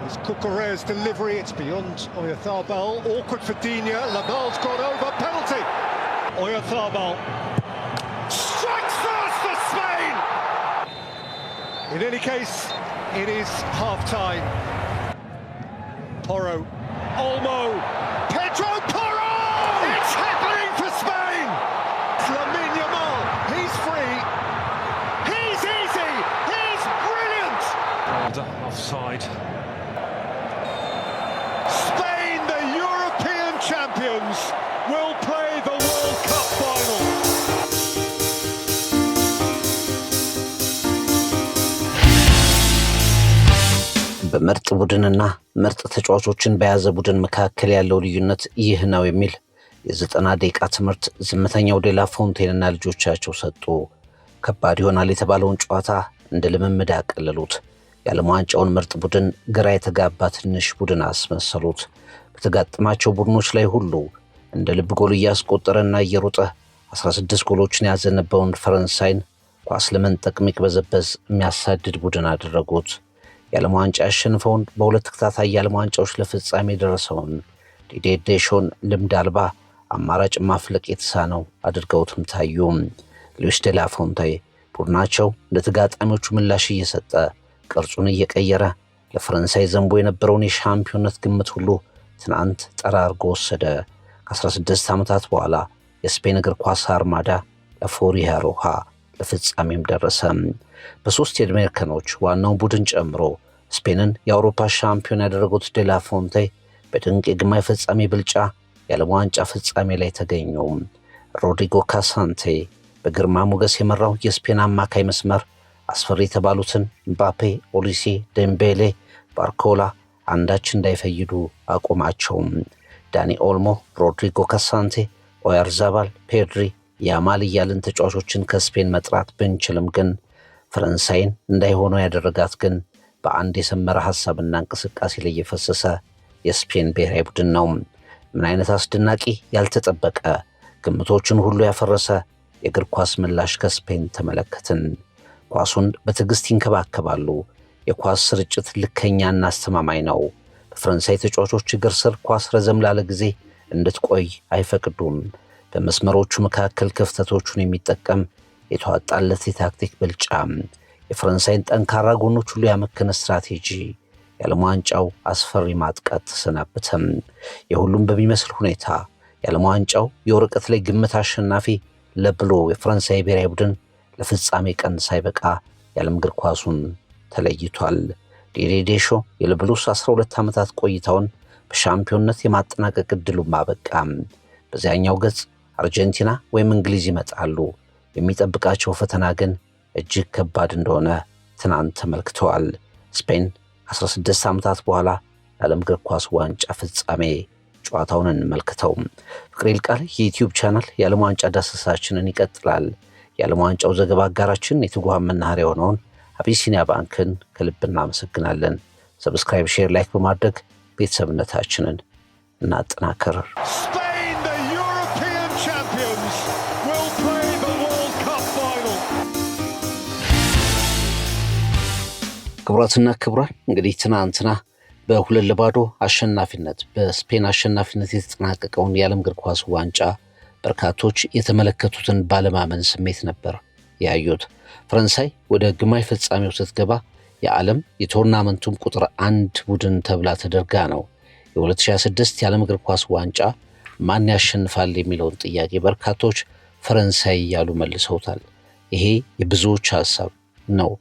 It's Cucurella's delivery, it's beyond Oyarzabal. Awkward for Digne, Labal's gone over, penalty! Oyarzabal strikes first for Spain! In any case, it is half-time. Porro, Olmo, Pedro Porro! It's happening for Spain! It's Lamine Yamal, he's free, he's easy, he's brilliant! Offside. Spain, the European champions, will play the World Cup final. በምርጥ ቡድንና ምርጥ ተጫዋቾችን በያዘ ቡድን መካከል ያለው ልዩነት ይህ ነው የሚል የ90 ደቂቃ ትምህርት ዝምተኛው ዴላ ፎንቴንና ልጆቻቸው ሰጡ። ከባድ ይሆናል የተባለውን ጨዋታ እንደ ልምምድ ያቀለሉት። የዓለም ዋንጫውን ምርጥ ቡድን ግራ የተጋባ ትንሽ ቡድን አስመሰሉት። በተጋጠማቸው ቡድኖች ላይ ሁሉ እንደ ልብ ጎል እያስቆጠረና እየሮጠ 16 ጎሎችን ያዘነበውን ፈረንሳይን ኳስ ለመንጠቅ የሚቅበዘበዝ የሚያሳድድ ቡድን አደረጉት። የዓለም ዋንጫ ያሸንፈውን በሁለት ተከታታይ የዓለም ዋንጫዎች ለፍጻሜ የደረሰውን ዲዲዬ ዴሾን ልምድ አልባ አማራጭ ማፍለቅ የተሳነው አድርገውትም ታዩ። ሉዊስ ዴላ ፎንቴ ቡድናቸው ለተጋጣሚዎቹ ምላሽ እየሰጠ ቅርጹን እየቀየረ ለፈረንሳይ ዘንቦ የነበረውን የሻምፒዮንነት ግምት ሁሉ ትናንት ጠራርጎ ወሰደ። ከ16 ዓመታት በኋላ የስፔን እግር ኳስ አርማዳ ለፎሪያ ሮሃ ለፍጻሜም ደረሰ። በሶስት የዕድሜ እርከኖች ዋናውን ቡድን ጨምሮ ስፔንን የአውሮፓ ሻምፒዮን ያደረጉት ዴላ ፎንቴ በድንቅ የግማሽ ፍጻሜ ብልጫ የዓለም ዋንጫ ፍጻሜ ላይ ተገኙ። ሮድሪጎ ካሳንቴ በግርማ ሞገስ የመራው የስፔን አማካይ መስመር አስፈሪ የተባሉትን ምባፔ፣ ኦሊሴ፣ ዴምቤሌ፣ ባርኮላ አንዳች እንዳይፈይዱ አቆማቸው። ዳኒ ኦልሞ፣ ሮድሪጎ ካሳንቴ፣ ኦያርዛባል፣ ፔድሪ፣ ያማል እያልን ተጫዋቾችን ከስፔን መጥራት ብንችልም ግን ፈረንሳይን እንዳይሆኑ ያደረጋት ግን በአንድ የሰመረ ሐሳብና እንቅስቃሴ ላይ የፈሰሰ የስፔን ብሔራዊ ቡድን ነው። ምን አይነት አስደናቂ ያልተጠበቀ ግምቶችን ሁሉ ያፈረሰ የእግር ኳስ ምላሽ ከስፔን ተመለከትን። ኳሱን በትዕግስት ይንከባከባሉ። የኳስ ስርጭት ልከኛና አስተማማኝ ነው። በፈረንሳይ ተጫዋቾች እግር ስር ኳስ ረዘም ላለ ጊዜ እንድትቆይ አይፈቅዱም። በመስመሮቹ መካከል ክፍተቶቹን የሚጠቀም የተዋጣለት የታክቲክ ብልጫ፣ የፈረንሳይን ጠንካራ ጎኖች ሁሉ ያመከነ ስትራቴጂ። የዓለም ዋንጫው አስፈሪ ማጥቃት ተሰናበተም። የሁሉም በሚመስል ሁኔታ የዓለም ዋንጫው የወረቀት ላይ ግምት አሸናፊ ለብሎ የፈረንሳይ ብሔራዊ ቡድን ለፍጻሜ ቀን ሳይበቃ የዓለም እግር ኳሱን ተለይቷል። ዲዲዬ ዴሾ የለብሉስ 12 ዓመታት ቆይታውን በሻምፒዮንነት የማጠናቀቅ ዕድሉን ማበቃ። በዚያኛው ገጽ አርጀንቲና ወይም እንግሊዝ ይመጣሉ። የሚጠብቃቸው ፈተና ግን እጅግ ከባድ እንደሆነ ትናንት ተመልክተዋል። ስፔን 16 ዓመታት በኋላ ለዓለም እግር ኳስ ዋንጫ ፍጻሜ ጨዋታውን እንመልከተው። ፍቅር ይልቃል የዩቲዩብ ቻናል የዓለም ዋንጫ ዳሰሳችንን ይቀጥላል። የዓለም ዋንጫው ዘገባ አጋራችን የትጉሃን መናኸሪያ የሆነውን አቢሲኒያ ባንክን ከልብ እናመሰግናለን። ሰብስክራይብ፣ ሼር፣ ላይክ በማድረግ ቤተሰብነታችንን እናጠናክር። ክቡራትና ክቡራን እንግዲህ ትናንትና በ2-0 አሸናፊነት በስፔን አሸናፊነት የተጠናቀቀውን የዓለም እግር ኳስ ዋንጫ በርካቶች የተመለከቱትን ባለማመን ስሜት ነበር ያዩት። ፈረንሳይ ወደ ግማሽ ፍጻሜው ስትገባ የዓለም የቶርናመንቱም ቁጥር 1 ቡድን ተብላ ተደርጋ ነው። የ2026 የዓለም እግር ኳስ ዋንጫ ማን ያሸንፋል የሚለውን ጥያቄ በርካቶች ፈረንሳይ እያሉ መልሰውታል። ይሄ የብዙዎች ሐሳብ ነው።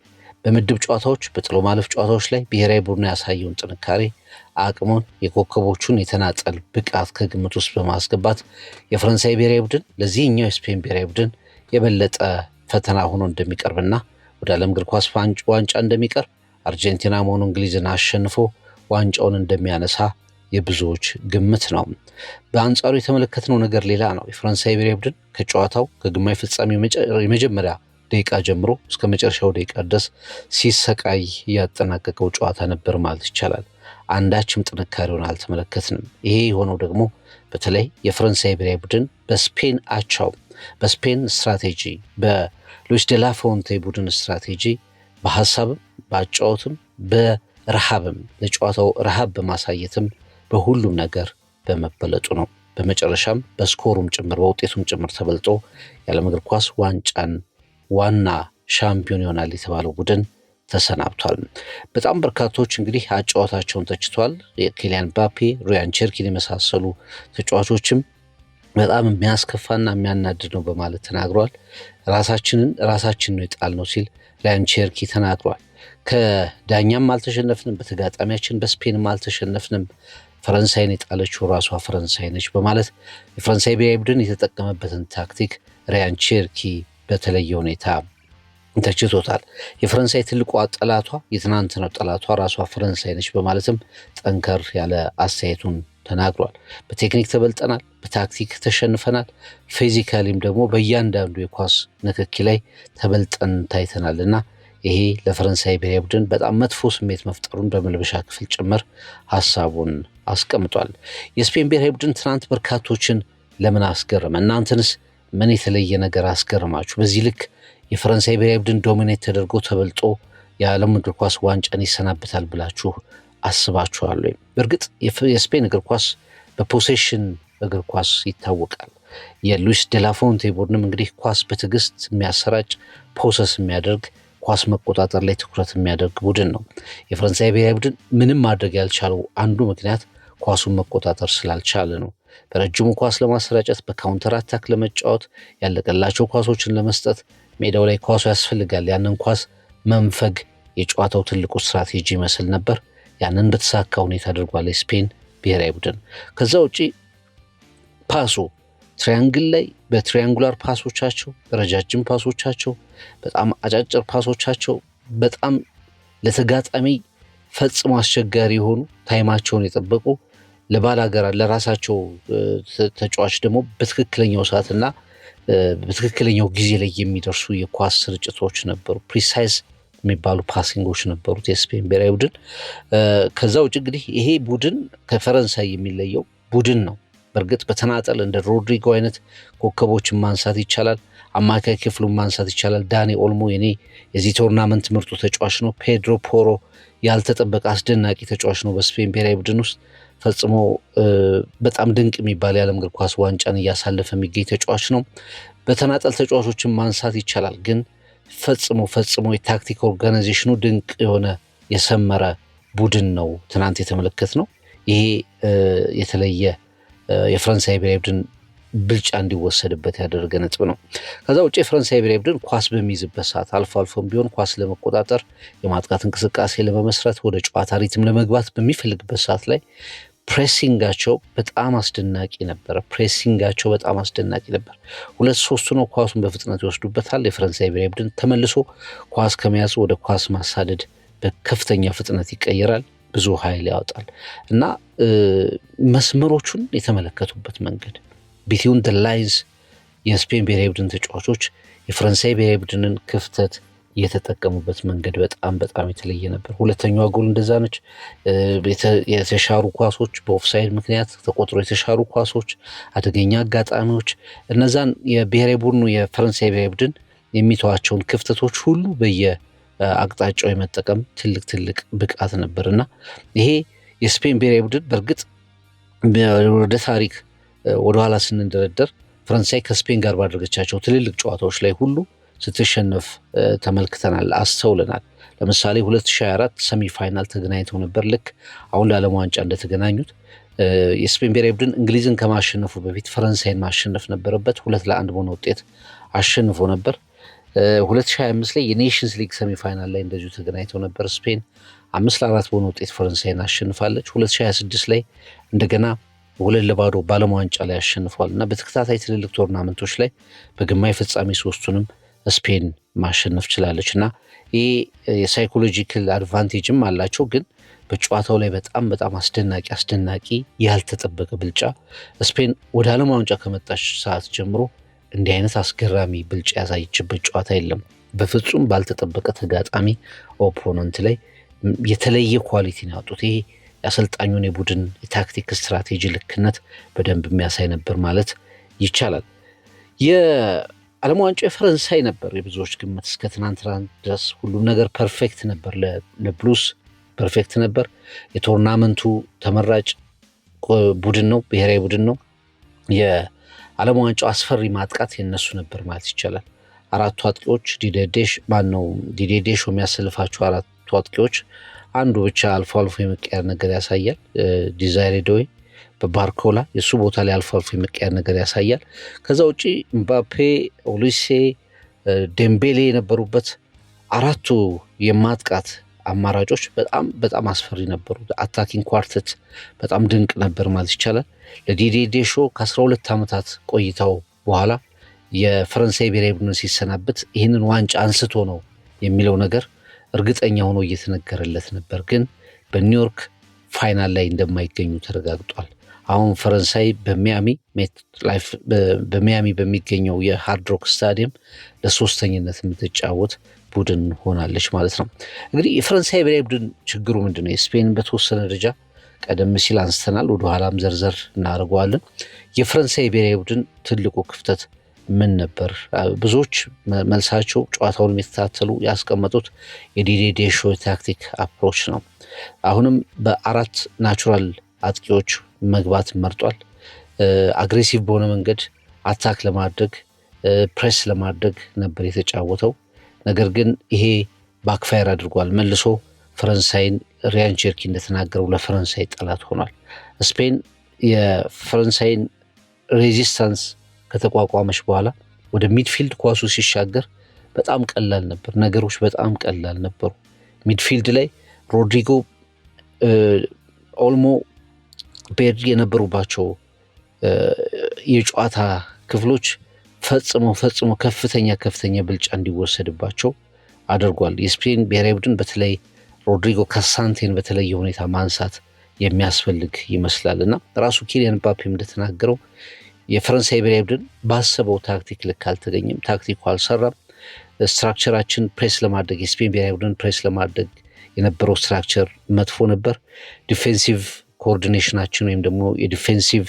በምድብ ጨዋታዎች በጥሎ ማለፍ ጨዋታዎች ላይ ብሔራዊ ቡድኑ ያሳየውን ጥንካሬ፣ አቅሙን፣ የኮከቦቹን የተናጠል ብቃት ከግምት ውስጥ በማስገባት የፈረንሳይ ብሔራዊ ቡድን ለዚህኛው የስፔን ብሔራዊ ቡድን የበለጠ ፈተና ሆኖ እንደሚቀርብና ወደ ዓለም እግር ኳስ ዋንጫ እንደሚቀርብ አርጀንቲና መሆኑ እንግሊዝን አሸንፎ ዋንጫውን እንደሚያነሳ የብዙዎች ግምት ነው። በአንጻሩ የተመለከትነው ነገር ሌላ ነው። የፈረንሳይ ብሔራዊ ቡድን ከጨዋታው ከግማሽ ፍጻሜ የመጀመሪያ ደቂቃ ጀምሮ እስከ መጨረሻው ደቂቃ ድረስ ሲሰቃይ ያጠናቀቀው ጨዋታ ነበር ማለት ይቻላል። አንዳችም ጥንካሬውን አልተመለከትንም። ይሄ የሆነው ደግሞ በተለይ የፈረንሳይ ብሔራዊ ቡድን በስፔን አቻው በስፔን ስትራቴጂ በሉዊስ ዴላ ፎንቴ ቡድን ስትራቴጂ በሐሳብም በአጫወትም ረሃብም ለጨዋታው ረሃብ በማሳየትም በሁሉም ነገር በመበለጡ ነው። በመጨረሻም በስኮሩም ጭምር በውጤቱም ጭምር ተበልጦ የዓለም እግር ኳስ ዋንጫን ዋና ሻምፒዮን ይሆናል የተባለው ቡድን ተሰናብቷል። በጣም በርካቶች እንግዲህ አጨዋወታቸውን ተችቷል። የኪሊያን ምባፔ፣ ሪያን ቸርኪን የመሳሰሉ ተጫዋቾችም በጣም የሚያስከፋና የሚያናድድ ነው በማለት ተናግሯል። ራሳችን ነው የጣልነው ሲል ሪያን ቸርኪ ተናግሯል። ከዳኛም አልተሸነፍንም፣ በተጋጣሚያችን በስፔንም አልተሸነፍንም፣ ፈረንሳይን የጣለችው ራሷ ፈረንሳይ ነች በማለት የፈረንሳይ ብሔራዊ ቡድን የተጠቀመበትን ታክቲክ ሪያን ቸርኪ በተለየ ሁኔታ ተችቶታል። የፈረንሳይ ትልቋ ጠላቷ የትናንትናው ጠላቷ ራሷ ፈረንሳይ ነች በማለትም ጠንከር ያለ አስተያየቱን ተናግሯል። በቴክኒክ ተበልጠናል፣ በታክቲክ ተሸንፈናል፣ ፊዚካሊም ደግሞ በእያንዳንዱ የኳስ ንክኪ ላይ ተበልጠን ታይተናል እና ይሄ ለፈረንሳይ ብሔራዊ ቡድን በጣም መጥፎ ስሜት መፍጠሩን በመልበሻ ክፍል ጭምር ሀሳቡን አስቀምጧል። የስፔን ብሔራዊ ቡድን ትናንት በርካቶችን ለምን አስገረመ? እናንተንስ ምን የተለየ ነገር አስገረማችሁ? በዚህ ልክ የፈረንሳይ ብሔራዊ ቡድን ዶሚኔት ተደርጎ ተበልጦ የዓለም እግር ኳስ ዋንጫን ይሰናበታል ብላችሁ አስባችኋል ወይ? በእርግጥ የስፔን እግር ኳስ በፖሴሽን እግር ኳስ ይታወቃል። የሉዊስ ዴላፎንቴ ቡድንም እንግዲህ ኳስ በትዕግስት የሚያሰራጭ ፖሰስ የሚያደርግ ኳስ መቆጣጠር ላይ ትኩረት የሚያደርግ ቡድን ነው። የፈረንሳይ ብሔራዊ ቡድን ምንም ማድረግ ያልቻለው አንዱ ምክንያት ኳሱን መቆጣጠር ስላልቻለ ነው። በረጅሙ ኳስ ለማሰራጨት በካውንተር አታክ ለመጫወት ያለቀላቸው ኳሶችን ለመስጠት ሜዳው ላይ ኳሱ ያስፈልጋል። ያንን ኳስ መንፈግ የጨዋታው ትልቁ ስትራቴጂ ይመስል ነበር። ያንን በተሳካ ሁኔታ አድርጓል የስፔን ብሔራዊ ቡድን። ከዛ ውጪ ፓሱ ትሪያንግል ላይ በትሪያንጉላር ፓሶቻቸው፣ ረጃጅም ፓሶቻቸው፣ በጣም አጫጭር ፓሶቻቸው በጣም ለተጋጣሚ ፈጽሞ አስቸጋሪ የሆኑ ታይማቸውን የጠበቁ ለባላጋራ ለራሳቸው ተጫዋች ደግሞ በትክክለኛው ሰዓትና በትክክለኛው ጊዜ ላይ የሚደርሱ የኳስ ስርጭቶች ነበሩ። ፕሪሳይዝ የሚባሉ ፓሲንጎች ነበሩት የስፔን ብሔራዊ ቡድን። ከዛ ውጭ እንግዲህ ይሄ ቡድን ከፈረንሳይ የሚለየው ቡድን ነው። በእርግጥ በተናጠል እንደ ሮድሪጎ አይነት ኮከቦችን ማንሳት ይቻላል። አማካይ ክፍሉን ማንሳት ይቻላል። ዳኒ ኦልሞ የዚህ ቶርናመንት ምርጡ ተጫዋች ነው። ፔድሮ ፖሮ ያልተጠበቀ አስደናቂ ተጫዋች ነው። በስፔን ብሔራዊ ቡድን ውስጥ ፈጽሞ በጣም ድንቅ የሚባል የዓለም እግር ኳስ ዋንጫን እያሳለፈ የሚገኝ ተጫዋች ነው። በተናጠል ተጫዋቾችን ማንሳት ይቻላል። ግን ፈጽሞ የታክቲክ ኦርጋናይዜሽኑ ድንቅ የሆነ የሰመረ ቡድን ነው ትናንት የተመለከት ነው። ይሄ የተለየ የፈረንሳይ ብሔራዊ ቡድን ብልጫ እንዲወሰድበት ያደረገ ነጥብ ነው። ከዛ ውጭ የፈረንሳይ ብሔራዊ ቡድን ኳስ በሚይዝበት ሰዓት አልፎም ቢሆን ኳስ ለመቆጣጠር የማጥቃት እንቅስቃሴ ለመመስረት ወደ ጨዋታ ሪትም ለመግባት በሚፈልግበት ሰዓት ላይ ፕሬሲንጋቸው በጣም አስደናቂ ነበር። ሁለት ሶስቱ ነው ኳሱን በፍጥነት ይወስዱበታል። የፈረንሳይ ብሔራዊ ቡድን ተመልሶ ኳስ ከመያዙ ወደ ኳስ ማሳደድ በከፍተኛ ፍጥነት ይቀየራል፣ ብዙ ኃይል ያወጣል እና መስመሮቹን የተመለከቱበት መንገድ ቢትዊን ዘ ላይንስ የስፔን ብሔራዊ ቡድን ተጫዋቾች የፈረንሳይ ብሔራዊ ቡድንን ክፍተት የተጠቀሙበት መንገድ በጣም የተለየ ነበር። ሁለተኛዋ ጎል እንደዛ ነች። የተሻሩ ኳሶች በኦፍሳይድ ምክንያት ተቆጥሮ የተሻሩ ኳሶች፣ አደገኛ አጋጣሚዎች እነዛን የብሔራዊ ቡድኑ የፈረንሳይ ብሔራዊ ቡድን የሚተዋቸውን ክፍተቶች ሁሉ በየአቅጣጫው የመጠቀም ትልቅ ብቃት ነበርና ይሄ የስፔን ብሔራዊ ቡድን በእርግጥ ወደ ታሪክ ወደኋላ ስንደረደር ፈረንሳይ ከስፔን ጋር ባደረገቻቸው ትልልቅ ጨዋታዎች ላይ ሁሉ ስትሸነፍ ተመልክተናል፣ አስተውለናል። ለምሳሌ 2024 ሰሚፋይናል ተገናኝተው ነበር። ልክ አሁን ለዓለም ዋንጫ እንደተገናኙት የስፔን ብሔራዊ ቡድን እንግሊዝን ከማሸነፉ በፊት ፈረንሳይን ማሸነፍ ነበረበት። 2-1 በሆነ ውጤት አሸንፎ ነበር። 2025 ላይ የኔሽንስ ሊግ ሰሚፋይናል ላይ እንደዚሁ ተገናኝተው ነበር። ስፔን 5-4 በሆነ ውጤት ፈረንሳይን አሸንፋለች። 2026 ላይ እንደገና 2-0 በዓለም ዋንጫ ላይ አሸንፏል እና በተከታታይ ትልልቅ ቶርናመንቶች ላይ በግማሽ ፍጻሜ ሶስቱንም ስፔን ማሸነፍ ችላለች እና ይህ የሳይኮሎጂካል አድቫንቴጅም አላቸው። ግን በጨዋታው ላይ በጣም አስደናቂ ያልተጠበቀ ብልጫ ስፔን ወደ ዓለም ዋንጫ ከመጣች ሰዓት ጀምሮ እንዲህ አይነት አስገራሚ ብልጫ ያሳየችበት ጨዋታ የለም። በፍጹም ባልተጠበቀ ተጋጣሚ ኦፖነንት ላይ የተለየ ኳሊቲ ነው ያወጡት። ይሄ የአሰልጣኙን የቡድን የታክቲክ ስትራቴጂ ልክነት በደንብ የሚያሳይ ነበር ማለት ይቻላል። የዓለም ዋንጫ የፈረንሳይ ነበር የብዙዎች ግምት። እስከ ትናንትና ድረስ ሁሉም ነገር ፐርፌክት ነበር ለብሉስ። ፐርፌክት ነበር። የቶርናመንቱ ተመራጭ ቡድን ነው፣ ብሔራዊ ቡድን ነው። የዓለም ዋንጫው አስፈሪ ማጥቃት የነሱ ነበር ማለት ይቻላል። አራቱ አጥቂዎች ዲዲዬ ዴሾ የሚያሰልፋቸው አራቱ አጥቂዎች አንዱ ብቻ አልፎ አልፎ የመቀየር ነገር ያሳያል። ዲዛይሬ ዶዌ በባርኮላ የሱ ቦታ ላይ አልፎ አልፎ የመቀየር ነገር ያሳያል። ከዛ ውጪ ምባፔ፣ ኦሊሴ፣ ዴምቤሌ የነበሩበት አራቱ የማጥቃት አማራጮች በጣም አስፈሪ ነበሩ። አታኪንግ ኳርተት በጣም ድንቅ ነበር ማለት ይቻላል። ለዲዲዬ ዴሾ ከ12 ዓመታት ቆይታው በኋላ የፈረንሳይ ብሔራዊ ቡድን ሲሰናበት ይህንን ዋንጫ አንስቶ ነው የሚለው ነገር እርግጠኛ ሆኖ እየተነገረለት ነበር። ግን በኒውዮርክ ፋይናል ላይ እንደማይገኙ ተረጋግጧል። አሁን ፈረንሳይ በሚያሚ በሚገኘው የሃርድ ሮክ ስታዲየም ለሶስተኝነት የምትጫወት ቡድን ሆናለች ማለት ነው። እንግዲህ የፈረንሳይ ብሔራዊ ቡድን ችግሩ ምንድነው? የስፔን በተወሰነ ደረጃ ቀደም ሲል አንስተናል፣ ወደኋላም ዘርዘር እናደርገዋለን። የፈረንሳይ ብሔራዊ ቡድን ትልቁ ክፍተት ምን ነበር? ብዙዎች መልሳቸው ጨዋታውን የተከታተሉ ያስቀመጡት የዲዲዬ ዴሾ ታክቲክ አፕሮች ነው። አሁንም በአራት ናቹራል አጥቂዎች መግባት መርጧል። አግሬሲቭ በሆነ መንገድ አታክ ለማድረግ ፕሬስ ለማድረግ ነበር የተጫወተው። ነገር ግን ይሄ ባክፋየር አድርጓል። መልሶ ፈረንሳይን ሪያን ቼርኪ እንደተናገረው ለፈረንሳይ ጠላት ሆኗል። ስፔን የፈረንሳይን ሬዚስታንስ ከተቋቋመች በኋላ ወደ ሚድፊልድ ኳሱ ሲሻገር በጣም ቀላል ነበር። ነገሮች በጣም ቀላል ነበሩ። ሚድፊልድ ላይ ሮድሪጎ፣ ኦልሞ፣ ቤድሪ የነበሩባቸው የጨዋታ ክፍሎች ፈጽሞ ከፍተኛ ብልጫ እንዲወሰድባቸው አድርጓል። የስፔን ብሔራዊ ቡድን በተለይ ሮድሪጎ ካሳንቴን በተለየ ሁኔታ ማንሳት የሚያስፈልግ ይመስላል እና ራሱ ኪሊያን ምባፔም እንደተናገረው የፈረንሳይ ብሔራዊ ቡድን ባሰበው ታክቲክ ልክ አልተገኘም። ታክቲኩ አልሰራም። ስትራክቸራችን ፕሬስ ለማድረግ የስፔን ብሔራዊ ቡድን ፕሬስ ለማድረግ የነበረው ስትራክቸር መጥፎ ነበር። ዲፌንሲቭ ኮኦርዲኔሽናችን ወይም ደግሞ የዲፌንሲቭ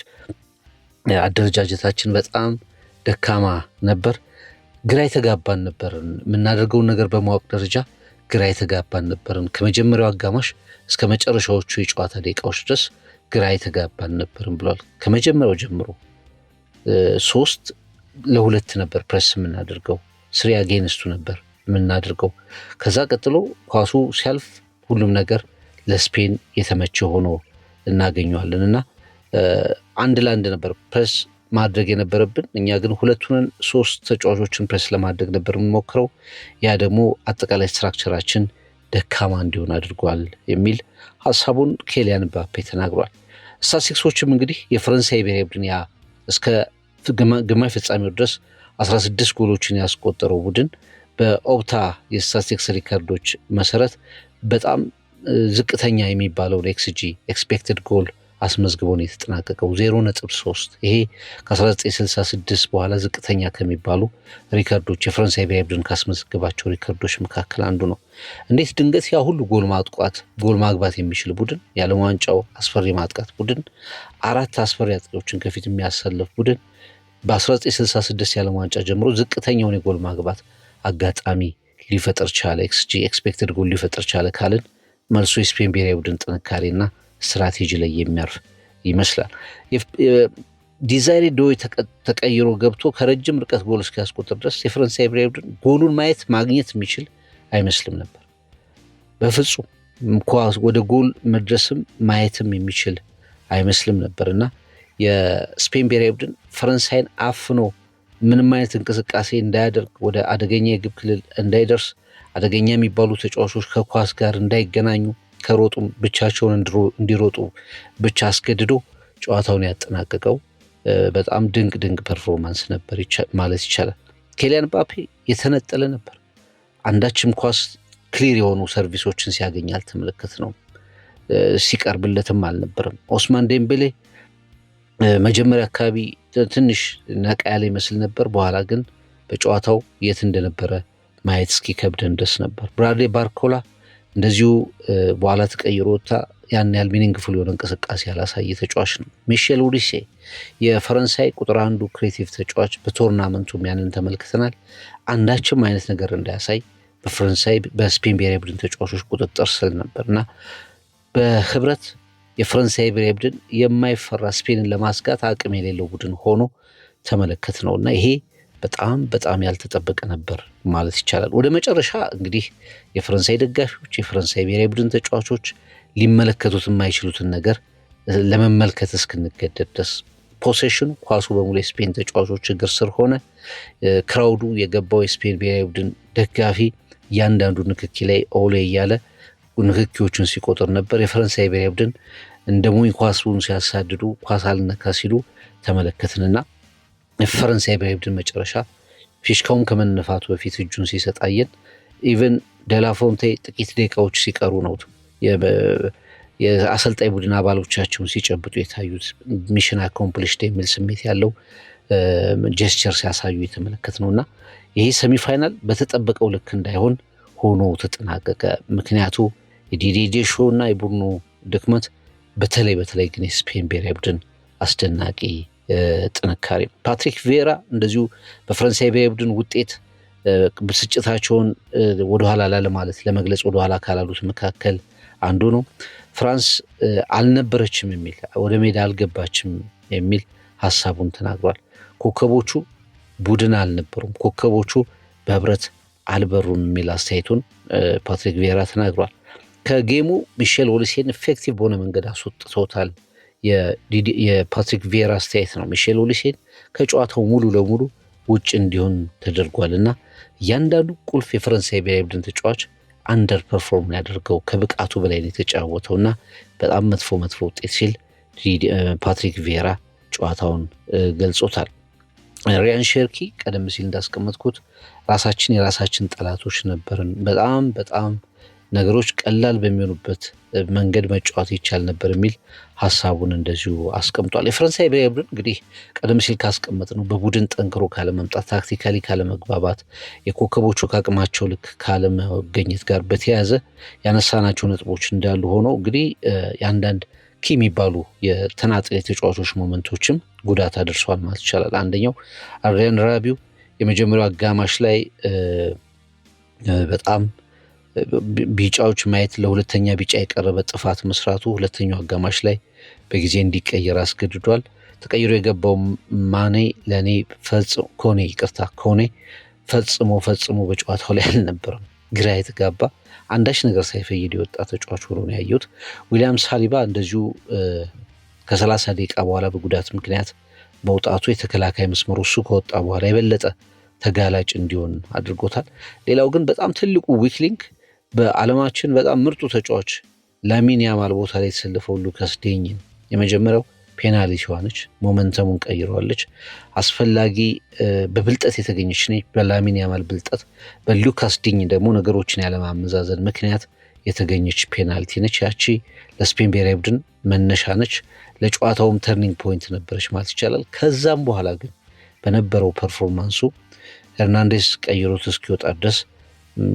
አደረጃጀታችን በጣም ደካማ ነበር። ግራ የተጋባን ነበርን። የምናደርገውን ነገር በማወቅ ደረጃ ግራ የተጋባን ነበርን። ከመጀመሪያው አጋማሽ እስከ መጨረሻዎቹ የጨዋታ ደቂቃዎች ድረስ ግራ የተጋባን ነበርን ብሏል። ከመጀመሪያው ጀምሮ 3-2 ነበር ፕሬስ የምናደርገው፣ 3 አጌንስቱ ነበር የምናደርገው። ከዛ ቀጥሎ ኳሱ ሲያልፍ ሁሉም ነገር ለስፔን የተመቸ ሆኖ እናገኘዋለን እና 1-1 ነበር ፕሬስ ማድረግ የነበረብን። እኛ ግን 2-3 ተጫዋቾችን ፕሬስ ለማድረግ ነበር የምንሞክረው። ያ ደግሞ አጠቃላይ ስትራክቸራችን ደካማ እንዲሆን አድርጓል የሚል ሀሳቡን ኪሊያን ምባፔ ተናግሯል። ስታቲስቲክሶችም እንግዲህ የፈረንሳይ ብሔራዊ ቡድን ያ እስከ ግማሽ ፍጻሜው ድረስ 16 ጎሎችን ያስቆጠረው ቡድን በኦፕታ የስታቲስቲክስ ሪከርዶች መሰረት በጣም ዝቅተኛ የሚባለውን ኤክስጂ ኤክስፔክትድ ጎል አስመዝግቦ ነው የተጠናቀቀው 0.3። ይሄ ከ1966 በኋላ ዝቅተኛ ከሚባሉ ሪከርዶች የፈረንሳይ ብሔራዊ ቡድን ካስመዘግባቸው ሪከርዶች መካከል አንዱ ነው። እንዴት ድንገት ያ ሁሉ ጎል ማግባት የሚችል ቡድን፣ የዓለም ዋንጫው አስፈሪ ማጥቃት ቡድን፣ 4 አስፈሪ አጥቂዎችን ከፊት የሚያሰልፍ ቡድን በ1966 የዓለም ዋንጫ ጀምሮ ዝቅተኛውን የጎል ማግባት አጋጣሚ ሊፈጥር ቻለ? ኤክስጂ ኤክስፔክትድ ጎል ሊፈጥር ቻለ ካልን መልሶ የስፔን ብሔራዊ ቡድን ጥንካሬና ስትራቴጂ ላይ የሚያርፍ ይመስላል። ዲዛይሬ ዶዌ ተቀይሮ ገብቶ ከረጅም ርቀት ጎል እስኪያስቆጥር ድረስ የፈረንሳይ ብሔራዊ ቡድን ጎሉን ማግኘት የሚችል አይመስልም ነበር። በፍጹም ወደ ጎል መድረስም ማየትም የሚችል አይመስልም ነበር እና የስፔን ብሔራዊ ቡድን ፈረንሳይን አፍኖ ምንም አይነት እንቅስቃሴ እንዳያደርግ፣ ወደ አደገኛ የግብ ክልል እንዳይደርስ፣ አደገኛ የሚባሉ ተጫዋቾች ከኳስ ጋር እንዳይገናኙ፣ ከሮጡም ብቻቸውን እንዲሮጡ ብቻ አስገድዶ ጨዋታውን ያጠናቀቀው በጣም ድንቅ ፐርፎርማንስ ነበር ማለት ይቻላል። ኪሊያን ምባፔ የተነጠለ ነበር። አንዳችም ኳስ ክሊር የሆኑ ሰርቪሶችን ሲያገኝ አልተመለከት ነው። ሲቀርብለትም አልነበረም። ኦስማን ዴምቤሌ መጀመሪያ አካባቢ ትንሽ ነቃ ያለ ይመስል ነበር። በኋላ ግን በጨዋታው የት እንደነበረ ማየት እስኪከብደን ድረስ ነበር። ብራድሌ ባርኮላ እንደዚሁ በኋላ ተቀይሮ ወጣ። ያን ያህል ሚኒንግፉል የሆነ እንቅስቃሴ ያላሳየ ተጫዋች ነው። ሚሼል ኦሊሴ የፈረንሳይ ቁጥር 1 ክሬቲቭ ተጫዋች በቶርናመንቱም ያንን ተመልክተናል። አንዳችም አይነት ነገር እንዳያሳይ በስፔን ብሔራዊ ቡድን ተጫዋቾች ቁጥጥር ስር ነበርና በህብረት የፈረንሳይ ብሔራዊ ቡድን የማይፈራ ስፔንን ለማስጋት አቅም የሌለው ቡድን ሆኖ ተመለከት ነውና ይሄ በጣም ያልተጠበቀ ነበር ማለት ይቻላል። ወደ መጨረሻ እንግዲህ የፈረንሳይ ደጋፊዎች የፈረንሳይ ብሔራዊ ቡድን ተጫዋቾች ሊመለከቱት የማይችሉትን ነገር ለመመልከት እስክንገደድ ድረስ ፖሴሽኑ ኳሱ በሙሉ የስፔን ተጫዋቾች እግር ስር ሆነ። ክራውዱ የገባው የስፔን ብሔራዊ ቡድን ደጋፊ እያንዳንዱ ንክኪ ላይ ኦሌ እያለ ንክኪዎቹን ሲቆጥር ነበር። የፈረንሳይ ብሔራዊ ቡድን እንደ ሞኝ ኳሱን ሲያሳድዱ ኳስ አልነካ ሲሉ ተመለከትንና የፈረንሳይ ብሔራዊ ቡድን መጨረሻ ፊሽካውን ከመነፋቱ በፊት እጁን ሲሰጣየን ኢቨን ደላፎንቴ ጥቂት ደቂቃዎች ሲቀሩ ነው የአሰልጣኝ ቡድን አባሎቻቸውን ሲጨብጡ የታዩት ሚሽን አኮምፕሊሽድ የሚል ስሜት ያለው ጀስቸር ሲያሳዩ የተመለከት ነውና ይሄ ሰሚፋይናል በተጠበቀው ልክ እንዳይሆን ሆኖ ተጠናቀቀ። ምክንያቱ የዲዲዬ ዴሾ እና የቡድኑ ድክመት በተለይ ግን የስፔን ብሔራዊ ቡድን አስደናቂ ጥንካሬ። ፓትሪክ ቪዬራ እንደዚሁ በፈረንሳይ ብሔራዊ ቡድን ውጤት ብስጭታቸውን ወደኋላ ላለማለት ለመግለጽ ወደኋላ ካላሉት መካከል አንዱ ነው። ፍራንስ አልነበረችም የሚል ወደ ሜዳ አልገባችም የሚል ሀሳቡን ተናግሯል። ኮከቦቹ ቡድን አልነበሩም፣ ኮከቦቹ በህብረት አልበሩም የሚል አስተያየቱን ፓትሪክ ቪዬራ ተናግሯል። ከጌሙ ሚሼል ኦሊሴን ኢፌክቲቭ በሆነ መንገድ አስወጥቶታል የፓትሪክ ቪዬራ አስተያየት ነው። ሚሼል ኦሊሴን ከጨዋታው ሙሉ ለሙሉ ውጭ እንዲሆን ተደርጓልና እያንዳንዱ ቁልፍ የፈረንሳይ ብሔራዊ ቡድን ተጫዋች አንደር ፐርፎርም ያደርገው ከብቃቱ በላይ ነው የተጫወተውና በጣም መጥፎ ውጤት ሲል ፓትሪክ ቪዬራ ጨዋታውን ገልጾታል። ሪያን ሼርኪ ቀደም ሲል እንዳስቀመጥኩት የራሳችን ጠላቶች ነበርን፣ በጣም ነገሮች ቀላል በሚሆኑበት መንገድ መጫወት ይቻል ነበር የሚል ሀሳቡን እንደዚሁ አስቀምጧል። የፈረንሳይ ብሔራዊ ቡድን እንግዲህ ቀደም ሲል ካስቀመጥ ነው በቡድን ጠንክሮ ካለመምጣት፣ ታክቲካሊ ካለመግባባት፣ የኮከቦቹ ከአቅማቸው ልክ ካለመገኘት ጋር በተያያዘ ያነሳናቸው ነጥቦች እንዳሉ ሆነው እንግዲህ የአንዳንድ ኪ የሚባሉ የተናጥል የተጫዋቾች ሞመንቶችም ጉዳት አድርሷል ማለት ይቻላል። አንደኛው አድሪያን ራቢው የመጀመሪያው አጋማሽ ላይ በጣም ቢጫዎች ማየት ለሁለተኛ ቢጫ የቀረበ ጥፋት መስራቱ ሁለተኛው አጋማሽ ላይ በጊዜ እንዲቀየር አስገድዷል። ተቀይሮ የገባው ማኔ ለኔ ኮኔ ፈጽሞ በጨዋታው ላይ አልነበረም። ግራ የተጋባ አንዳች ነገር ሳይፈይድ የወጣ ተጫዋች ሆኖ ነው ያየሁት። ዊሊያም ሳሊባ እንደዚሁ ከ30 ደቂቃ በኋላ በጉዳት ምክንያት መውጣቱ የተከላካይ መስመሩ እሱ ከወጣ በኋላ የበለጠ ተጋላጭ እንዲሆን አድርጎታል። ሌላው ግን በጣም ትልቁ ዊክ ሊንክ በዓለማችን በጣም ምርጡ ተጫዋች ላሚን ያማል ቦታ ላይ የተሰለፈው ሉካስ ዲኝን የመጀመሪያው ፔናልቲዋ ነች፣ ሞመንተሙን ቀይረዋለች። አስፈላጊ በብልጠት የተገኘች ነች፣ በላሚን ያማል ብልጠት፣ በሉካስ ዲኝ ደግሞ ነገሮችን ያለማመዛዘን ምክንያት የተገኘች ፔናልቲ ነች። ያቺ ለስፔን ብሔራዊ ቡድን መነሻ ነች፣ ለጨዋታውም ተርኒንግ ፖይንት ነበረች ማለት ይቻላል። ከዛም በኋላ ግን በነበረው ፐርፎርማንሱ ሄርናንዴስ ቀይሮት እስኪወጣ ድረስ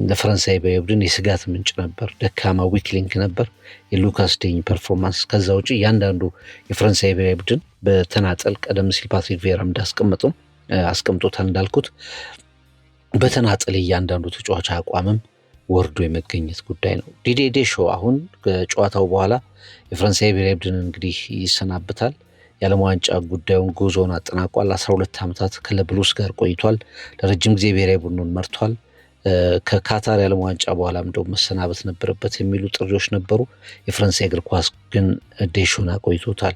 ለፈረንሳይ ብሔራዊ ቡድን የስጋት ምንጭ ነበር፣ ደካማ ዊክ ሊንክ ነበር የሉካስ ዲኝ ፐርፎርማንስ። ከዛ ውጭ እያንዳንዱ የፈረንሳይ ብሔራዊ ቡድን በተናጠል ቀደም ሲል ፓትሪክ ቪዬራ አስቀምጦታል እንዳልኩት በተናጠል እያንዳንዱ ተጫዋች አቋምም ወርዶ የመገኘት ጉዳይ ነው። ዲዲዬ ዴሾ አሁን ከጨዋታው በኋላ የፈረንሳይ ብሔራዊ ቡድን እንግዲህ ይሰናብታል። የዓለም ዋንጫ ጉዳዩን ጉዞውን አጠናቋል። 12 ዓመታት ከለብሉስ ጋር ቆይቷል። ለረጅም ጊዜ ብሔራዊ ቡድኑን መርቷል። ከካታር የዓለም ዋንጫ በኋላም እንደው መሰናበት ነበረበት የሚሉ ጥሪዎች ነበሩ። የፈረንሳይ እግር ኳስ ግን ዴሾን አቆይቶታል።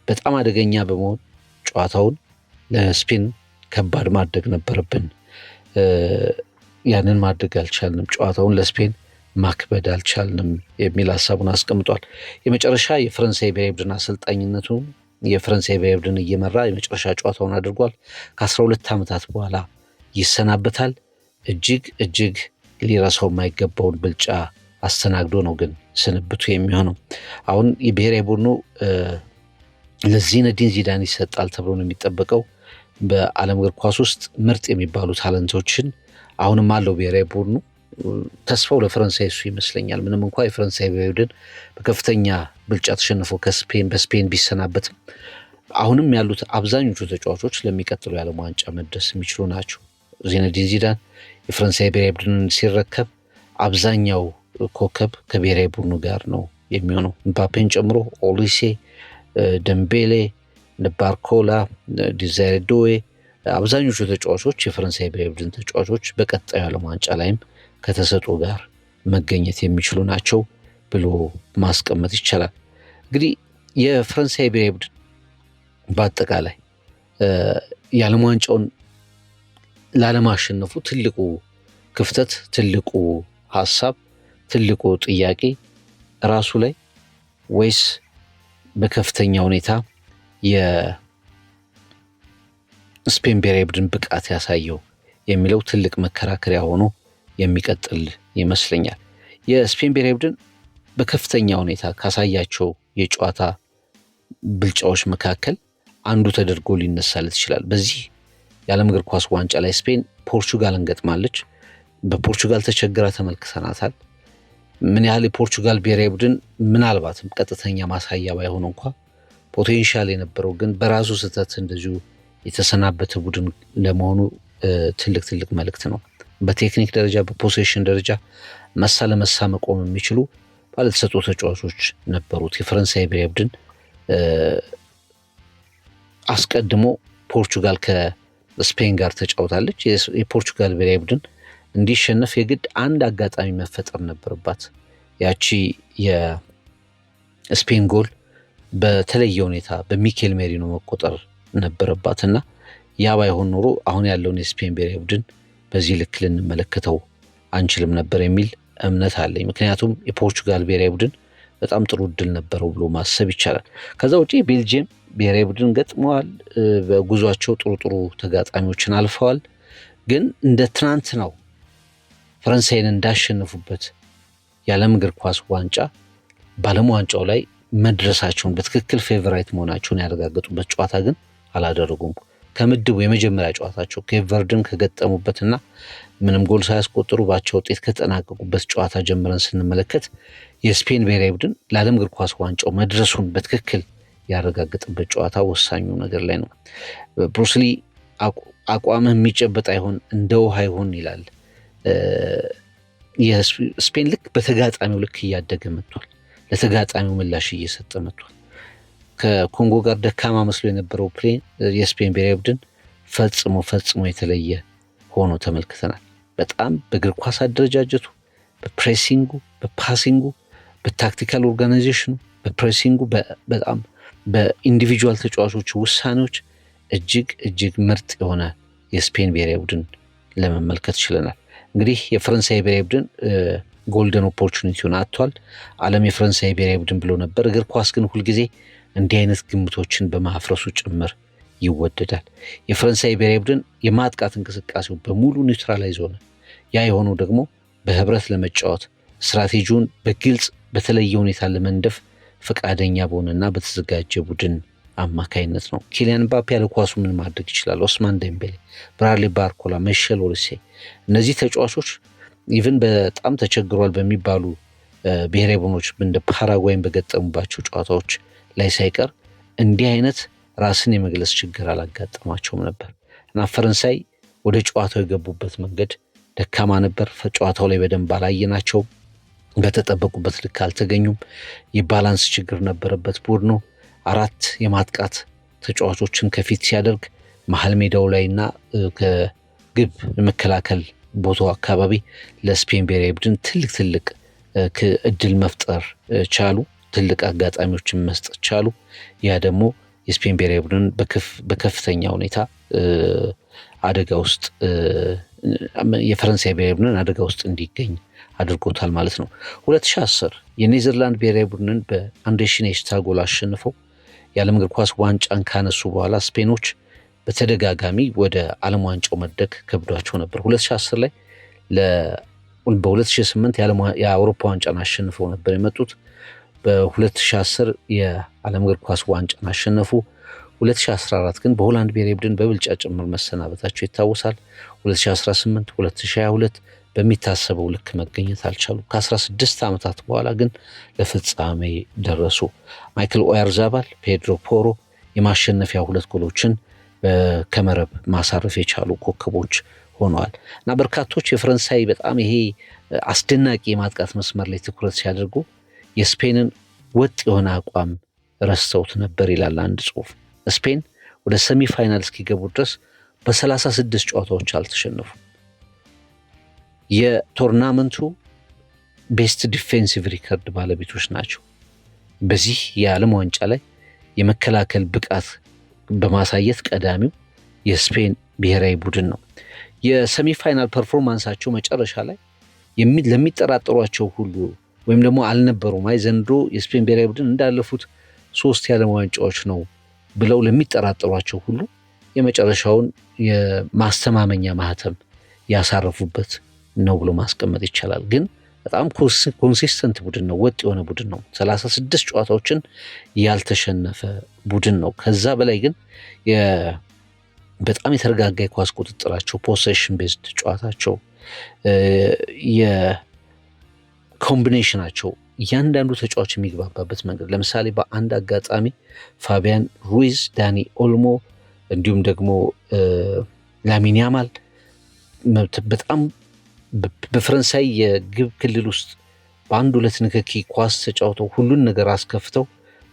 በጣም አደገኛ በመሆን ጨዋታውን ለስፔን ከባድ ማድረግ ነበረብን። ያንን ማድረግ አልቻልንም። ጨዋታውን ለስፔን ማክበድ አልቻልንም የሚል ሀሳቡን አስቀምጧል። የመጨረሻ የፈረንሳይ ብሔራዊ ቡድን አሰልጣኝነቱ የፈረንሳይ ብሔራዊ ቡድን እየመራ የመጨረሻ ጨዋታውን አድርጓል። ከ12 ዓመታት በኋላ ይሰናበታል። እጅግ ሊረሳው የማይገባውን ብልጫ አስተናግዶ ነው ግን ስንብቱ የሚሆነው። አሁን የብሔራዊ ቡድኑ ለዚነዲን ዚዳን ይሰጣል ተብሎ ነው የሚጠበቀው። በዓለም እግር ኳስ ውስጥ ምርጥ የሚባሉ ታለንቶችን አሁንም አለው ብሔራዊ ቡድኑ። ተስፋው ለፈረንሳይ እሱ ይመስለኛል። ምንም እንኳ የፈረንሳይ ብሔራዊ ቡድን በከፍተኛ ብልጫ ተሸንፎ በስፔን ቢሰናበትም አሁንም ያሉት አብዛኞቹ ተጫዋቾች ለሚቀጥለው የዓለም ዋንጫ መድረስ የሚችሉ ናቸው። ዚነዲን ዚዳን የፈረንሳይ ብሔራዊ ቡድንን ሲረከብ አብዛኛው ኮከብ ከብሔራዊ ቡድኑ ጋር ነው የሚሆነው። ምባፔን ጨምሮ ኦሊሴ፣ ደምቤሌ፣ ባርኮላ፣ ዲዛይሬ ዶዌ አብዛኞቹ ተጫዋቾች የፈረንሳይ ብሔራዊ ቡድን ተጫዋቾች በቀጣዩ ዓለም ዋንጫ ላይም ከተሰጥኦ ጋር መገኘት የሚችሉ ናቸው ብሎ ማስቀመጥ ይቻላል። እንግዲህ የፈረንሳይ ብሔራዊ ቡድን በአጠቃላይ የዓለም ዋንጫውን ላለማሸነፉ ትልቁ ክፍተት፣ ትልቁ ሀሳብ፣ ትልቁ ጥያቄ ራሱ ላይ ወይስ በከፍተኛ ሁኔታ የስፔን ብሔራዊ ቡድን ብቃት ያሳየው የሚለው ትልቅ መከራከሪያ ሆኖ የሚቀጥል ይመስለኛል። የስፔን ብሔራዊ ቡድን በከፍተኛ ሁኔታ ካሳያቸው የጨዋታ ብልጫዎች መካከል አንዱ ተደርጎ ሊነሳለት ይችላል። በዚህ የዓለም እግር ኳስ ዋንጫ ላይ ስፔን ፖርቹጋልን ገጥማለች። በፖርቹጋል ተቸግራ ተመልክተናታል። ምን ያህል የፖርቹጋል ብሔራዊ ቡድን ምናልባትም ቀጥተኛ ማሳያ ባይሆን እንኳ ፖቴንሻል የነበረው ግን በራሱ ስህተት እንደዚሁ የተሰናበተ ቡድን ለመሆኑ ትልቅ መልእክት ነው። በቴክኒክ ደረጃ በፖሴሽን ደረጃ መሳ ለመሳ መቆም የሚችሉ ባለተሰጥኦ ተጫዋቾች ነበሩት። የፈረንሳይ ብሔራዊ ቡድን አስቀድሞ ፖርቹጋል ከስፔን ጋር ተጫውታለች። የፖርቹጋል ብሔራዊ ቡድን እንዲሸነፍ የግድ አንድ አጋጣሚ መፈጠር ነበረባት። ያቺ የስፔን ጎል በተለየ ሁኔታ በሚኬል ሜሪኖ መቆጠር ነበረባት እና ያ ባይሆን ኖሮ አሁን ያለውን የስፔን ብሔራዊ ቡድን በዚህ ልክ ልንመለከተው አንችልም ነበር የሚል እምነት አለኝ። ምክንያቱም የፖርቹጋል ብሔራዊ ቡድን በጣም ጥሩ እድል ነበረው ብሎ ማሰብ ይቻላል። ከዛ ውጪ ቤልጅየም ብሔራዊ ቡድን ገጥመዋል። በጉዟቸው ጥሩ ተጋጣሚዎችን አልፈዋል። ግን እንደ ትናንት ነው ፈረንሳይን እንዳሸነፉበት የዓለም እግር ኳስ ዋንጫ በዓለም ዋንጫው ላይ መድረሳቸውን በትክክል ፌቨራይት መሆናቸውን ያረጋገጡበት ጨዋታ ግን አላደረጉም። ከምድቡ የመጀመሪያ ጨዋታቸው ኬፕ ቨርድን ከገጠሙበትና ምንም ጎል ሳያስቆጥሩ ባቻ ውጤት ከተጠናቀቁበት ጨዋታ ጀምረን ስንመለከት የስፔን ብሔራዊ ቡድን ለዓለም እግር ኳስ ዋንጫው መድረሱን በትክክል ያረጋገጠበት ጨዋታ ወሳኙ ነገር ላይ ነው። ብሩስሊ አቋምህ የሚጨበጥ አይሆን እንደ ውሃ ይሆን ይላል። የስፔን ልክ በተጋጣሚው ልክ እያደገ መጥቷል። ለተጋጣሚው ምላሽ እየሰጠ መጥቷል። ከኮንጎ ጋር ደካማ መስሎ የነበረው ፕሌን የስፔን ብሔራዊ ቡድን ፈጽሞ የተለየ ሆኖ ተመልክተናል። በጣም በእግር ኳስ አደረጃጀቱ፣ በፕሬሲንጉ፣ በፓሲንጉ፣ በታክቲካል ኦርጋናይዜሽኑ፣ በፕሬሲንጉ፣ በጣም በኢንዲቪጁዋል ተጫዋቾች ውሳኔዎች እጅግ ምርጥ የሆነ የስፔን ብሔራዊ ቡድን ለመመልከት ችለናል። እንግዲህ የፈረንሳይ ብሔራዊ ቡድን ጎልደን ኦፖርቹኒቲውን አጥቷል። ዓለም የፈረንሳይ ብሔራዊ ቡድን ብሎ ነበር። እግር ኳስ ግን ሁልጊዜ እንዲህ አይነት ግምቶችን በማፍረሱ ጭምር ይወደዳል። የፈረንሳይ ብሔራዊ ቡድን የማጥቃት እንቅስቃሴው በሙሉ ኒውትራላይዝ ሆነ። ያ የሆነው ደግሞ በህብረት ለመጫወት ስትራቴጂውን በግልጽ በተለየ ሁኔታ ለመንደፍ ፈቃደኛ በሆነና በተዘጋጀ ቡድን አማካይነት ነው። ኪሊያን ምባፔ ያለ ኳሱ ምን ማድረግ ይችላል? ኦስማን ዴምቤሌ፣ ብራድሊ ባርኮላ፣ ሚሼል ኦሊሴ እነዚህ ተጫዋቾች ኢቭን በጣም ተቸግሯል በሚባሉ ብሔራዊ ቡድኖች እንደ ፓራጓይን በገጠሙባቸው ጨዋታዎች ላይ ሳይቀር እንዲህ አይነት ራስን የመግለጽ ችግር አላጋጠማቸውም ነበር እና ፈረንሳይ ወደ ጨዋታው የገቡበት መንገድ ደካማ ነበር። ጨዋታው ላይ በደንብ አላየናቸውም። በተጠበቁበት ልክ አልተገኙም። የባላንስ ችግር ነበረበት ቡድኑ። 4 የማጥቃት ተጫዋቾችን ከፊት ሲያደርግ መሀል ሜዳው ላይና ከግብ የመከላከል ቦታው አካባቢ ለስፔን ብሔራዊ ቡድን ትልቅ እድል መፍጠር ቻሉ። ትልቅ አጋጣሚዎችን መስጠት ቻሉ። ያ ደግሞ የስፔን ብሔራዊ ቡድን በከፍተኛ ሁኔታ አደጋ ውስጥ የፈረንሳይ ብሔራዊ ቡድን አደጋ ውስጥ እንዲገኝ አድርጎታል ማለት ነው። 2010 የኔዘርላንድ ብሔራዊ ቡድንን በአንድሬስ ኢኒየስታ ጎል አሸንፈው የዓለም እግር ኳስ ዋንጫን ካነሱ በኋላ ስፔኖች በተደጋጋሚ ወደ ዓለም ዋንጫው መድረክ ከብዷቸው ነበር። 2010 ላይ በ2008 የአውሮፓ ዋንጫን አሸንፈው ነበር የመጡት። በ2010 የዓለም እግር ኳስ ዋንጫን አሸነፉ። 2014 ግን በሆላንድ ብሔራዊ ቡድን በብልጫ ጭምር መሰናበታቸው ይታወሳል። 2018 2022 በሚታሰበው ልክ መገኘት አልቻሉ። ከ16 ዓመታት በኋላ ግን ለፍጻሜ ደረሱ። ማይክል ኦያርዛባል፣ ፔድሮ ፖሮ የማሸነፊያ 2 ጎሎችን ከመረብ ማሳረፍ የቻሉ ኮከቦች ሆነዋል እና በርካቶች የፈረንሳይ በጣም ይሄ አስደናቂ የማጥቃት መስመር ላይ ትኩረት ሲያደርጉ የስፔንን ወጥ የሆነ አቋም ረስተውት ነበር ይላል አንድ ጽሑፍ። ስፔን ወደ ሰሚ ፋይናል እስኪገቡ ድረስ በ36 ጨዋታዎች አልተሸነፉም። የቶርናመንቱ ቤስት ዲፌንሲቭ ሪከርድ ባለቤቶች ናቸው። በዚህ የዓለም ዋንጫ ላይ የመከላከል ብቃት በማሳየት ቀዳሚው የስፔን ብሔራዊ ቡድን ነው። የሰሚ ፋይናል ፐርፎርማንሳቸው መጨረሻ ላይ ለሚጠራጠሯቸው ሁሉ ወይም ደግሞ አልነበሩም ዘንድሮ የስፔን ብሔራዊ ቡድን እንዳለፉት 3 የዓለም ዋንጫዎች ነው ብለው ለሚጠራጠሯቸው ሁሉ የመጨረሻውን የማስተማመኛ ማህተም ያሳረፉበት ነው ብሎ ማስቀመጥ ይቻላል። ግን በጣም ኮንሲስተንት ቡድን ነው፣ ወጥ የሆነ ቡድን ነው። 36 ጨዋታዎችን ያልተሸነፈ ቡድን ነው። ከዛ በላይ ግን በጣም የተረጋጋ የኳስ ቁጥጥራቸው፣ ፖሴሽን ቤዝድ ጨዋታቸው፣ የኮምቢኔሽናቸው እያንዳንዱ ተጫዋች የሚግባባበት መንገድ ለምሳሌ በአንድ አጋጣሚ ፋቢያን ሩይዝ፣ ዳኒ ኦልሞ እንዲሁም ደግሞ ላሚን ያማል በጣም በፈረንሳይ የግብ ክልል ውስጥ በአንድ ሁለት ንክኪ ኳስ ተጫውተው ሁሉን ነገር አስከፍተው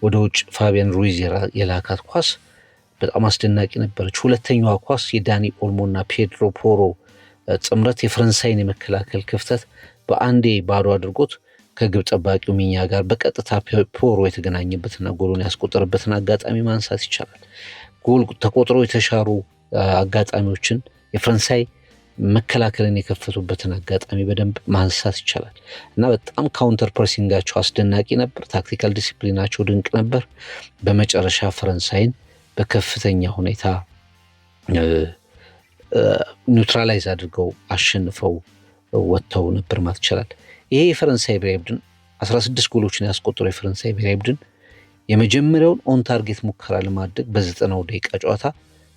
ወደ ውጭ ፋቢያን ሩይዝ የላካት ኳስ በጣም አስደናቂ ነበረች። ሁለተኛዋ ኳስ የዳኒ ኦልሞና ፔድሮ ፖሮ ጥምረት የፈረንሳይን የመከላከል ክፍተት በአንዴ ባዶ አድርጎት ከግብ ጠባቂው ሚኛ ጋር በቀጥታ ፖሮ የተገናኘበትና ጎሉን ያስቆጠረበትን አጋጣሚ ማንሳት ይቻላል። ጎል ተቆጥሮ የተሻሩ አጋጣሚዎችን የፈረንሳይ መከላከልን የከፈቱበትን አጋጣሚ በደንብ ማንሳት ይቻላል እና በጣም ካውንተር ፕሬሲንጋቸው አስደናቂ ነበር። ታክቲካል ዲሲፕሊናቸው ድንቅ ነበር። በመጨረሻ ፈረንሳይን በከፍተኛ ሁኔታ ኒውትራላይዝ አድርገው አሸንፈው ወጥተው ነበር ማለት ይቻላል። ይሄ የፈረንሳይ ብሔራዊ ቡድን 16 ጎሎችን ያስቆጠረው የፈረንሳይ ብሔራዊ ቡድን የመጀመሪያውን ኦን ታርጌት ሙከራ ለማድረግ በ90ኛው ደቂቃ ጨዋታ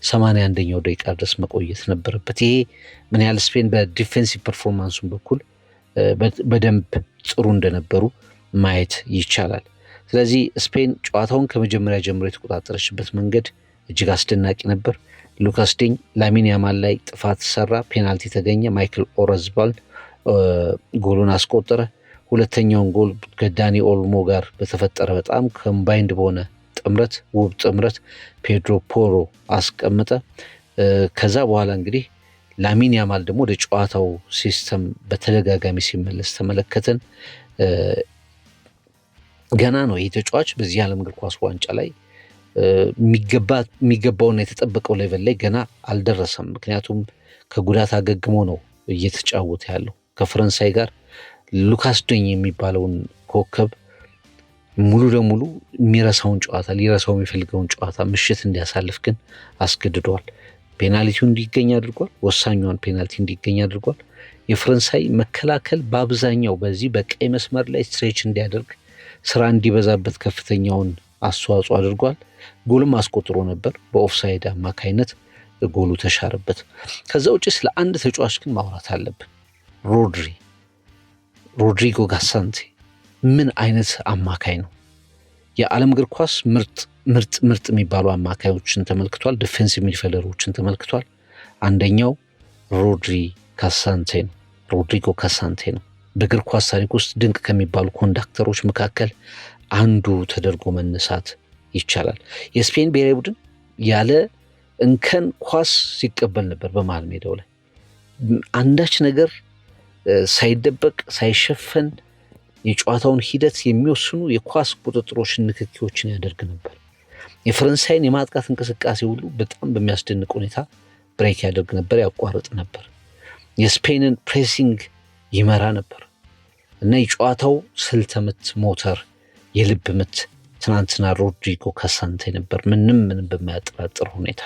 81ኛው ደቂቃ ድረስ መቆየት ነበረበት። ይሄ ምን ያህል ስፔን በዲፌንሲቭ ፐርፎርማንሱን በኩል በደንብ ጥሩ እንደነበሩ ማየት ይቻላል። ስለዚህ ስፔን ጨዋታውን ከመጀመሪያ ጀምሮ የተቆጣጠረችበት መንገድ እጅግ አስደናቂ ነበር። ሉካስ ዲኝ ላሚን ያማል ላይ ጥፋት ሰራ፣ ፔናልቲ ተገኘ። ማይክል ኦረዝባል ጎሉን አስቆጠረ። ሁለተኛውን ጎል ከዳኒ ኦልሞ ጋር በተፈጠረ በጣም ኮምባይንድ በሆነ ጥምረት፣ ውብ ጥምረት ፔድሮ ፖሮ አስቀመጠ። ከዛ በኋላ እንግዲህ ላሚን ያማል ደግሞ ወደ ጨዋታው ሲስተም በተደጋጋሚ ሲመለስ ተመለከተን። ገና ነው ይህ ተጫዋች በዚህ ዓለም እግር ኳስ ዋንጫ ላይ የሚገባውና የተጠበቀው ሌቨል ላይ ገና አልደረሰም። ምክንያቱም ከጉዳት አገግሞ ነው እየተጫወተ ያለው። ከፈረንሳይ ጋር ሉካስ ዲኝ የሚባለውን ኮከብ ሙሉ ለሙሉ የሚረሳውን ጨዋታ ሊረሳው የሚፈልገውን ጨዋታ ምሽት እንዲያሳልፍ ግን አስገድዷል። ፔናልቲው እንዲገኝ አድርጓል። ወሳኛውን ፔናልቲ እንዲገኝ አድርጓል። የፈረንሳይ መከላከል በአብዛኛው በዚህ በቀይ መስመር ላይ ስትሬች እንዲያደርግ ስራ እንዲበዛበት ከፍተኛውን አስተዋጽኦ አድርጓል። ጎልም አስቆጥሮ ነበር። በኦፍሳይድ አማካይነት ጎሉ ተሻረበት። ከዛ ውጭ ስለ አንድ ተጫዋች ግን ማውራት አለብን። ሮድሪጎ ጋሳንቴ ምን አይነት አማካይ ነው! የዓለም እግር ኳስ ምርጥ የሚባሉ አማካዮችን ተመልክቷል። ዲፌንሲቭ ሚድፊልደሮችን ተመልክቷል። አንደኛው ሮድሪጎ ካሳንቴ ነው። በእግር ኳስ ታሪክ ውስጥ ድንቅ ከሚባሉ ኮንዳክተሮች መካከል አንዱ ተደርጎ መነሳት ይቻላል። የስፔን ብሔራዊ ቡድን ያለ እንከን ኳስ ሲቀበል ነበር። በመሃል ሜዳው ላይ አንዳች ነገር ሳይደበቅ ሳይሸፈን የጨዋታውን ሂደት የሚወስኑ የኳስ ቁጥጥሮችን፣ ንክኪዎችን ያደርግ ነበር። የፈረንሳይን የማጥቃት እንቅስቃሴ ሁሉ በጣም በሚያስደንቅ ሁኔታ ብሬክ ያደርግ ነበር፣ ያቋርጥ ነበር። የስፔንን ፕሬሲንግ ይመራ ነበር እና የጨዋታው ስልተምት ሞተር፣ የልብ ምት ትናንትና ሮድሪጎ ካሳንቴ ነበር፣ ምንም በማያጠራጥር ሁኔታ።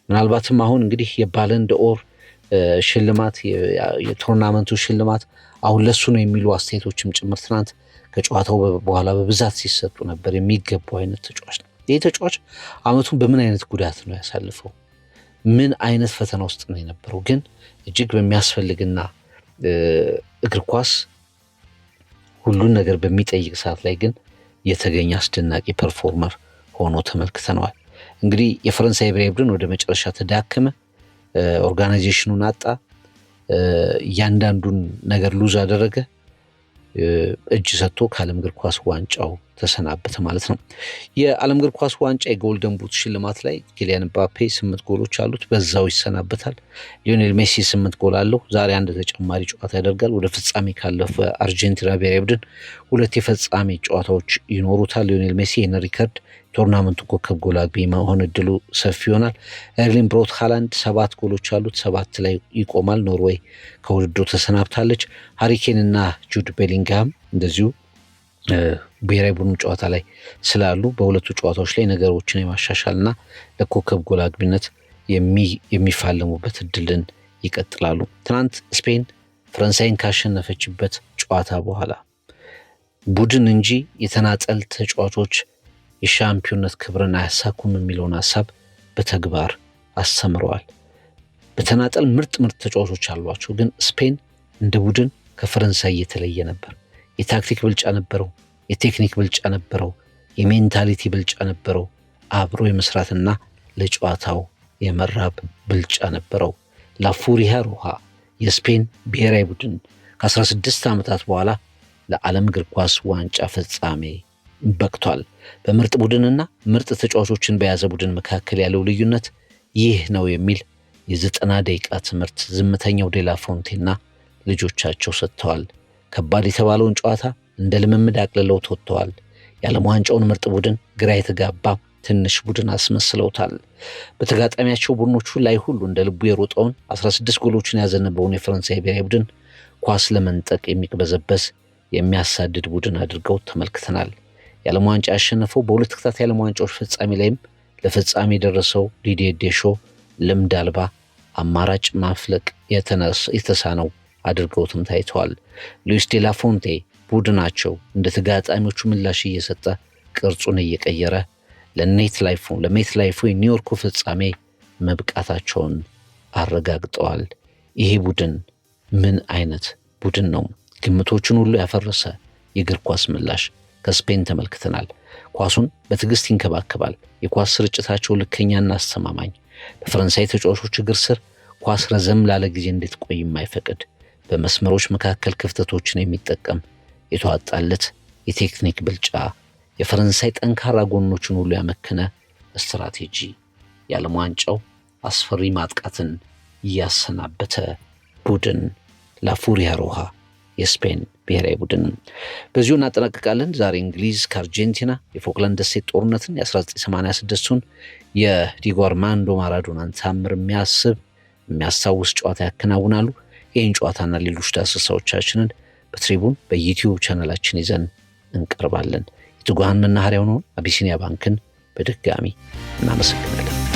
ምናልባትም አሁን እንግዲህ የባለን ዶር ሽልማት የቶርናመንቱ ሽልማት አሁን ለሱ ነው የሚሉ አስተያየቶችም ጭምር ትናንት ከጨዋታው በኋላ በብዛት ሲሰጡ ነበር። የሚገባው አይነት ተጫዋች ነው። ይህ ተጫዋች አመቱን በምን አይነት ጉዳት ነው ያሳልፈው? ምን አይነት ፈተና ውስጥ ነው የነበረው? ግን እጅግ በሚያስፈልግና እግር ኳስ ሁሉን ነገር በሚጠይቅ ሰዓት ላይ ግን የተገኘ አስደናቂ ፐርፎርመር ሆኖ ተመልክተነዋል። እንግዲህ የፈረንሳይ ብሔራዊ ቡድን ወደ መጨረሻ ተዳከመ፣ ኦርጋናይዜሽኑን አጣ። ያንዳንዱን ነገር ሉዝ አደረገ፣ እጅ ሰጥቶ ከዓለም እግር ኳስ ዋንጫው ተሰናበተ ማለት ነው። የዓለም እግር ኳስ ዋንጫ የጎልደን ቡት ሽልማት ላይ ኪሊያን ምባፔ 8 ጎሎች አሉት፣ በዛው ይሰናበታል። ሊዮኔል ሜሲ 8 ጎል አለው። ዛሬ አንድ ተጨማሪ ጨዋታ ያደርጋል። ወደ ፍጻሜ ካለፈ አርጀንቲና ብሔራዊ ቡድን 2 የፍጻሜ ጨዋታዎች ይኖሩታል። ሊዮኔል ሜሲ ይህን ሪከርድ ቶርናመንቱ ኮከብ ጎል አግቢ መሆን እድሉ ሰፊ ይሆናል። ኤርሊንግ ብሮት ሃላንድ 7 ጎሎች አሉት፣ 7 ላይ ይቆማል። ኖርዌይ ከውድድሩ ተሰናብታለች። ሃሪኬን እና ጁድ ቤሊንግሃም እንደዚሁ ብሔራዊ ቡድኑ ጨዋታ ላይ ስላሉ በሁለቱ ጨዋታዎች ላይ ነገሮችን የማሻሻልና ለኮከብ ጎል አግቢነት የሚፋለሙበት እድልን ይቀጥላሉ። ትናንት ስፔን ፈረንሳይን ካሸነፈችበት ጨዋታ በኋላ ቡድን እንጂ የተናጠል ተጫዋቾች የሻምፒዮንነት ክብርን አያሳኩም የሚለውን ሀሳብ በተግባር አስተምረዋል። በተናጠል ምርጥ ተጫዋቾች አሏቸው፣ ግን ስፔን እንደ ቡድን ከፈረንሳይ የተለየ ነበር። የታክቲክ ብልጫ ነበረው፣ የቴክኒክ ብልጫ ነበረው፣ የሜንታሊቲ ብልጫ ነበረው፣ አብሮ የመስራትና ለጨዋታው የመራብ ብልጫ ነበረው። ላፉሪያ ሮሃ የስፔን ብሔራዊ ቡድን ከ16 ዓመታት በኋላ ለዓለም እግር ኳስ ዋንጫ ፍጻሜ በቅቷል። በምርጥ ቡድንና ምርጥ ተጫዋቾችን በያዘ ቡድን መካከል ያለው ልዩነት ይህ ነው የሚል የ90 ደቂቃ ትምህርት ዝምተኛው ዴላ ፎንቴና ልጆቻቸው ሰጥተዋል። ከባድ የተባለውን ጨዋታ እንደ ልምምድ አቅልለው ተወጥተዋል። የዓለም ዋንጫውን ምርጥ ቡድን ግራ የተጋባ ትንሽ ቡድን አስመስለውታል። በተጋጣሚያቸው ቡድኖቹ ላይ ሁሉ እንደ ልቡ የሮጠውን 16 ጎሎችን ያዘነበውን የፈረንሳይ ብሔራዊ ቡድን ኳስ ለመንጠቅ የሚቅበዘበዝ የሚያሳድድ ቡድን አድርገው ተመልክተናል። የዓለም ዋንጫ ያሸነፈው በሁለት ተከታታይ የዓለም ዋንጫዎች ፍጻሜ ላይም ለፍጻሜ የደረሰው ዲዲዬ ዴሾ ልምድ አልባ አማራጭ ማፍለቅ የተሳነው አድርገውትም ታይተዋል። ሉዊስ ዴላ ፎንቴ ቡድናቸው እንደ ተጋጣሚዎቹ ምላሽ እየሰጠ ቅርጹን እየቀየረ ለሜት ላይፉ የኒውዮርኩ ፍጻሜ መብቃታቸውን አረጋግጠዋል። ይሄ ቡድን ምን አይነት ቡድን ነው? ግምቶችን ሁሉ ያፈረሰ የእግር ኳስ ምላሽ ከስፔን ተመልክተናል። ኳሱን በትዕግስት ይንከባከባል። የኳስ ስርጭታቸው ልከኛና አስተማማኝ፣ በፈረንሳይ ተጫዋቾች እግር ስር ኳስ ረዘም ላለ ጊዜ እንድትቆይ የማይፈቅድ፣ በመስመሮች መካከል ክፍተቶችን የሚጠቀም የተዋጣለት የቴክኒክ ብልጫ፣ የፈረንሳይ ጠንካራ ጎኖችን ሁሉ ያመከነ ስትራቴጂ፣ የዓለም ዋንጫው አስፈሪ ማጥቃትን እያሰናበተ ቡድን ላፉሪያ ሮሃ የስፔን ብሔራዊ ቡድን። በዚሁ እናጠናቅቃለን። ዛሬ እንግሊዝ ከአርጀንቲና የፎክላንድ ደሴት ጦርነትን የ1986ቱን የዲጎ አርማንዶ ማራዶናን ታምር የሚያስታውስ ጨዋታ ያከናውናሉ። ይህን ጨዋታና ሌሎች ዳሰሳዎቻችንን በትሪቡን በዩቲዩብ ቻናላችን ይዘን እንቀርባለን። የትጉሃን መናኸሪያ የሆነውን አቢሲኒያ ባንክን በድጋሚ እናመሰግናለን።